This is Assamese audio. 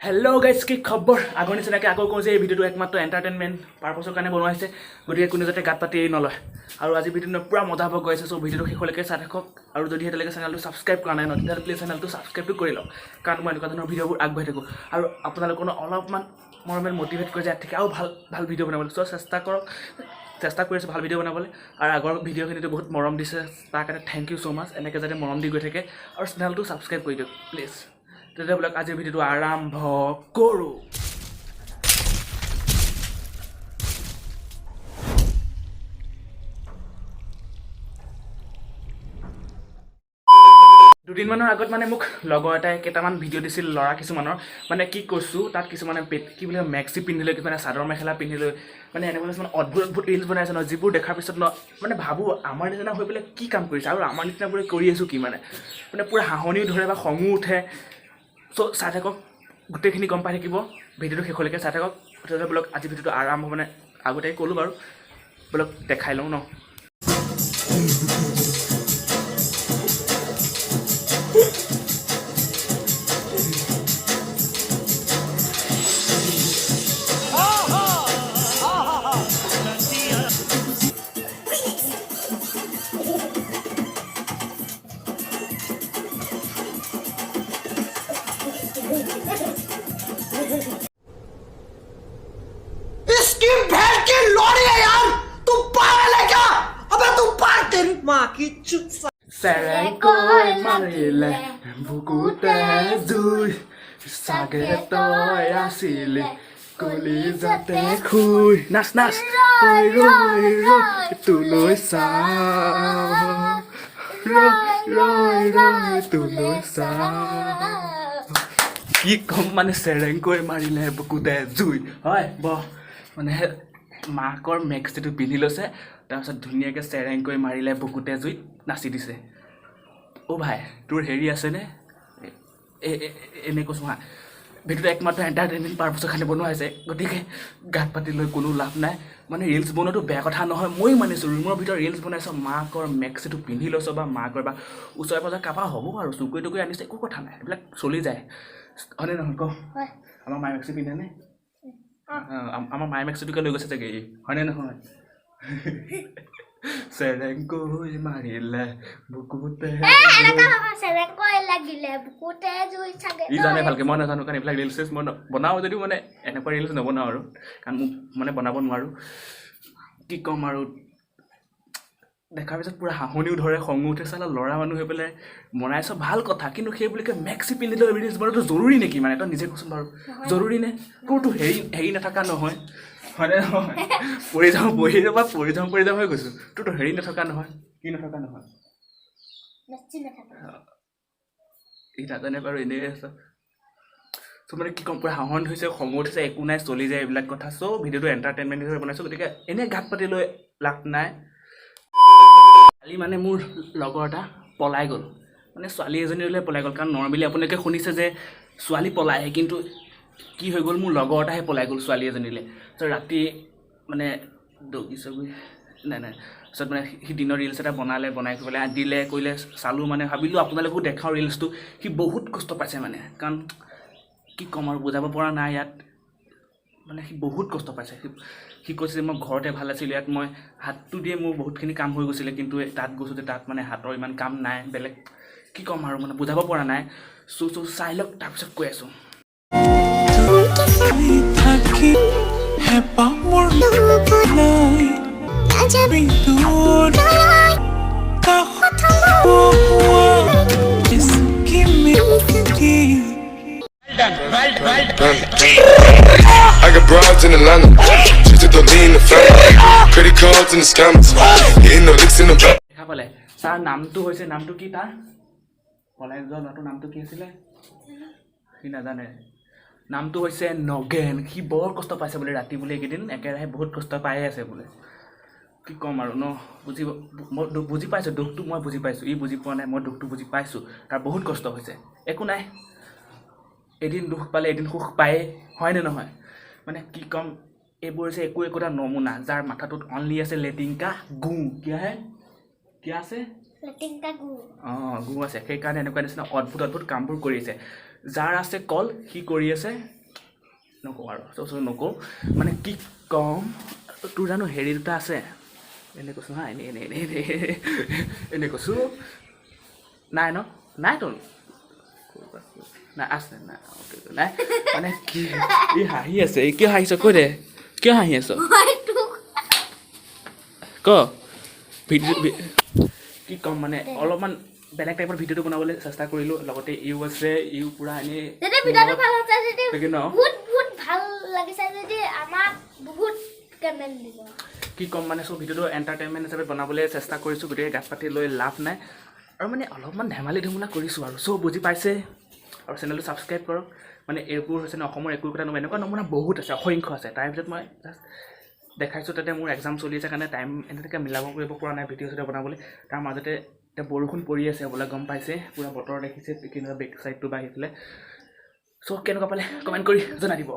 हेलो गाइस की खबर आगर निचिनाक आको कौन ये भिडिओ एकमात्र एंटारटेनमेंट पार्पसर कारण बनवा गए को जाते गात पाती नल और आज भिडिओ पूरा मजा पाब गई सो भिडिओ शेषলৈকে চাই থাকক और जो चैनल सबसक्राइब কৰা নাই তেতিয়াহ'লে प्लीज चैनल सबसक्राइब কৰি লওক কাৰণ মই এনেকুৱা ধৰণৰ ভিডিঅ'বোৰ আগবাঢ়ি থাকোঁ আৰু আপোনালোকৰ অলপমান মৰমেল মোটিভেট কৰি যায় ঠিক আৰু ভাল ভাল ভিডিঅ' বনাবলৈ সো চেষ্টা কৰি আছোঁ ভাল ভিডিঅ' বনাবলৈ আৰু আগৰ ভিডিঅ'খিনিতো বহুত মৰম দিছে তাৰ কাৰণে থেংক ইউ সো মাচ এনেকৈ যাতে মৰম দি গৈ থাকে আৰু চেনেলটো ছাবস্ক্ৰাইব কৰি দিয়ক প্লিজ তেতিয়া বোলক আজি ভিডিঅ'টো আৰম্ভ কৰোঁ দুদিনমানৰ আগত মানে মোক লগৰ এটাই কেইটামান ভিডিঅ' দিছিল ল'ৰা কিছুমানৰ মানে কি কৈছোঁ তাত কিছুমানে কি বুলি মেক্সি পিন্ধিলে কিছুমানে চাদৰ মেখেলা পিন্ধিলে মানে এনেকুৱা কিছুমান অদ্ভুত অদ্ভুত ৰিলছ বনাইছে ন যিবোৰ দেখাৰ পিছত ন মানে ভাবোঁ আমাৰ নিচিনা হৈ পেলাই কি কাম কৰিছে আৰু আমাৰ নিচিনাবোৰে কৰি আছোঁ কি মানে পূৰা হাঁহনিও ধৰে বা খঙো উঠে চ' চাই থাকক গোটেইখিনি গম পাই থাকিব ভিডিঅ'টো শেষলৈকে চাই থাকক তেতিয়াহ'লে বোলক আজি ভিডিঅ'টো আৰম্ভ মানে আগতে ক'লোঁ বাৰু বোলক দেখাই লওঁ ন serengkoi MARILY bukute zui sagere toy asile kolizate khui nas nas roi roi roi tu loi sa roi roi tu loi sa কি কম মানে serengkoi MARILY bukute zui হয় ব মানে মাকৰ মেক্সিটো পিন্ধি লৈছে তাৰপিছত ধুনীয়াকৈ serengkoi MARILY বুকুতে জুইত নাচি দিছে অ' ভাই তোৰ হেৰি আছেনে এনে কৈছোঁ হা ভিডিঅ'টো একমাত্ৰ এণ্টাৰটেইনমেণ্ট পাৰ্পছৰ কাৰণে বনোৱা হৈছে গতিকে গাত পাতি লৈ কোনো লাভ নাই মানে ৰিলছ বনোৱাটো বেয়া কথা নহয় ময়ো মানিছোঁ ৰুমৰ ভিতৰত ৰিলছ বনাইছ মাকৰ মেক্সিটো পিন্ধি লৈছ বা মাকৰ বা ওচৰে পাজৰে কাৰোবাৰ হ'ব আৰু চুকুৰি টুকুৰি আনিছে একো কথা নাই এইবিলাক চলি যায় হয়নে নহয় ক আমাৰ মায়ে মেক্সি পিন্ধেনে আমাৰ মায়ে মেক্সিটোকে লৈ গৈছে চাগে হয়নে নহয় serengkoi MARILY bukute serengkoi লাগিলে বুকুতে জুই ছাগে ই জানে ভালকৈ মই নাজানো কাৰণ এইবিলাক ৰিলছ মই বনাওঁ যদিও মানে এনেকুৱা ৰিলছ নবনাওঁ আৰু কাৰণ মোক মানে বনাব নোৱাৰোঁ কি ক'ম আৰু দেখাৰ পিছত পূৰা হাঁহনিও ধৰে খঙো উঠে চালা ল'ৰা মানুহ হৈ পেলাই বনাইছ ভাল কথা কিন্তু সেই বুলিকে মেক্সি পিন্ধিলে ৰিলছ বনোৱাটো জৰুৰী নেকি মানে তই নিজে কচোন বাৰু জৰুৰী নে তোৰতো হেৰি নাথাকা নহয় হয়নে নহয় পৰি যাওঁ হৈ গৈছোঁ তোৰতো হেৰি নথকা নহয় কি নথকা নহয় এই নাজানে বাৰু এনেই আছ চ' মানে কি ক'ম পূৰা হাঁহন হৈছে খঙো উঠিছে একো নাই চলি যায় এইবিলাক কথা চ' ভিডিঅ'টো এণ্টাৰটেইনমেণ্ট হিচাপে বনাইছোঁ গতিকে এনেই গাত পাতি লৈ লাভ নাই কালি মানে মোৰ লগৰ এটা পলাই গ'ল মানে ছোৱালী এজনীলৈ পলাই গ'ল কাৰণ নৰ্মেলি আপোনালোকে শুনিছে যে ছোৱালী পলাই আহে কিন্তু কি হৈ গ'ল মোৰ লগৰ এটাহে পলাই গ'ল ছোৱালী এজনীলৈ ত' ৰাতি মানে দগি চগি নাই তাৰপিছত মানে সি দিনৰ ৰিলছ এটা বনাই পেলাই দিলে কৰিলে চালোঁ মানে ভাবিলোঁ আপোনালোকো দেখাওঁ ৰিলছটো সি বহুত কষ্ট পাইছে মানে কাৰণ কি ক'ম আৰু বুজাব পৰা নাই ইয়াত মানে সি বহুত কষ্ট পাইছে সি কৈছে যে মই ঘৰতে ভাল আছিলোঁ ইয়াত মই হাতটো দিয়ে মোৰ বহুতখিনি কাম হৈ গৈছিলে কিন্তু তাত গৈছোঁ যে তাত মানে হাতৰ ইমান কাম নাই বেলেগ কি ক'ম আৰু মানে বুজাব পৰা নাই চ' চাই লওক তাৰপিছত কৈ আছোঁ I got broads in Atlanta, just to lean the family, credit cards in the scammers, hitting no licks in the back. দেখা পালে তাৰ নামটো হৈছে নামটো কি তাৰ পলাই যোৱা ল'ৰাটোৰ নামটো কি আছিলে সি নাজানে নামটো হৈছে নগেন সি বৰ কষ্ট পাইছে বোলে ৰাতি বোলে এইকেইদিন একেৰাহে বহুত কষ্ট পায়ে আছে বোলে কি ক'ম আৰু ন মই বুজি পাইছোঁ দুখটো মই বুজি পাইছোঁ ই বুজি পোৱা নাই মই দুখটো বুজি পাইছোঁ তাৰ বহুত কষ্ট হৈছে একো নাই এদিন দুখ পালে এদিন সুখ পায়ে হয়নে নহয় মানে কি ক'ম এইবোৰ হৈছে একোটা নমুনা যাৰ মাথাটোত অনলি আছে লেটিংকা গু কি আছে লেটিংকা গু গু আছে সেইকাৰণে এনেকুৱা নিচিনা অদ্ভুত কামবোৰ কৰি আছে যাৰ আছে কল সি কৰি আছে নকওঁ আৰু চ' নকওঁ মানে কি ক'ম তোৰ জানো হেৰি দুটা আছে এনে কৈছোঁ হা এনে কৈছোঁ নাই ন নাই তোৰ নাই আছে নাই নাই মানে কি ই হাঁহি আছে কিয় হাঁহিছ কৈ দে কিয় হাঁহি আছ ক ভিডিঅ' কি ক'ম মানে অলপমান বেলেগ টাইপৰ ভিডিঅ'টো বনাবলৈ চেষ্টা কৰিলোঁ লগতে ইউ আছে ইউ পূৰা এনেই যদি ভিডিঅ'টো ভাল হৈছে যদি ন বহুত ভাল লাগিছে যদি আমাক বহুত কমেণ্ট দিব কি ক'ম মানে চ' ভিডিঅ'টো এণ্টাৰটেইনমেণ্ট হিচাপে বনাবলৈ চেষ্টা কৰিছোঁ গতিকে গাত পাতি লৈ লাভ নাই আৰু মানে অলপমান ধেমালি ধুমুলা কৰিছোঁ আৰু চ' বুজি পাইছে আৰু চেনেলটো ছাবস্ক্ৰাইব কৰক মানে এইবোৰ হৈছে অসমৰ একো একোটা নমুনা এনেকুৱা নমুনা বহুত আছে অসংখ্য আছে তাৰ ভিতৰত মই জাষ্ট দেখাইছোঁ তাতে মোৰ এক্সাম চলি আছে কাৰণে টাইম এনেকৈ মিলাব কৰিব পৰা নাই ভিডিঅ' চিডিঅ' বনাবলৈ তাৰ মাজতে এতিয়া বৰষুণ পৰি আছে বোলে গম পাইছে পূৰা বতৰ দেখিছে কেনেকুৱা বেক চাইডটো বা আহি পেলাই চ' কেনেকুৱা পালে কমেণ্ট কৰি জনাই দিব